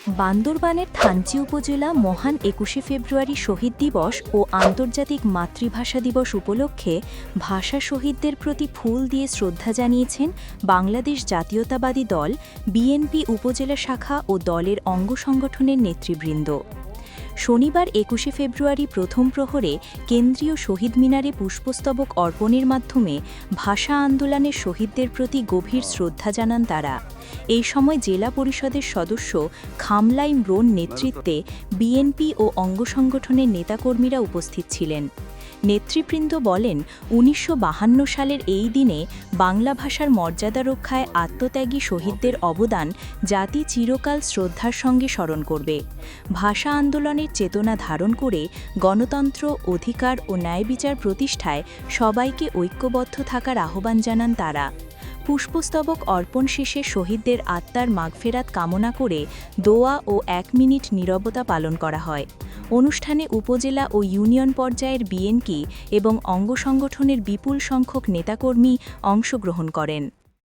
বান্দরবানের থানচি উপজেলা মহান ২১শে ফেব্রুয়ারি শহীদ দিবস ও আন্তর্জাতিক মাতৃভাষা দিবস উপলক্ষে ভাষা শহীদদের প্রতি ফুল দিয়ে শ্রদ্ধা জানিয়েছেন বাংলাদেশ জাতীয়তাবাদী দল বিএনপি উপজেলা শাখা ও দলের অঙ্গ সংগঠনের নেতৃবৃন্দ। শনিবার ২১শে ফেব্রুয়ারি প্রথম প্রহরে কেন্দ্রীয় শহীদ মিনারে পুষ্পস্তবক অর্পণের মাধ্যমে ভাষা আন্দোলনের শহীদদের প্রতি গভীর শ্রদ্ধা জানান তারা। এই সময় জেলা পরিষদের সদস্য খামলাই ইমরোর নেতৃত্বে বিএনপি ও অঙ্গ সংগঠনের নেতাকর্মীরা উপস্থিত ছিলেন। নেতৃবৃন্দ বলেন, ১৯৫২ সালের এই দিনে বাংলা ভাষার মর্যাদা রক্ষায় আত্মত্যাগী শহীদদের অবদান জাতি চিরকাল শ্রদ্ধার সঙ্গে স্মরণ করবে। ভাষা আন্দোলনের চেতনা ধারণ করে গণতন্ত্র, অধিকার ও ন্যায়বিচার প্রতিষ্ঠায় সবাইকে ঐক্যবদ্ধ থাকার আহ্বান জানান তারা। পুষ্পস্তবক অর্পণ শেষে শহীদদের আত্মার মাগফেরাত কামনা করে দোয়া ও ১ মিনিট নীরবতা পালন করা হয়। অনুষ্ঠানে উপজেলা ও ইউনিয়ন পর্যায়ের বিএনপি এবং অঙ্গ সংগঠনের বিপুল সংখ্যক নেতাকর্মী অংশগ্রহণ করেন।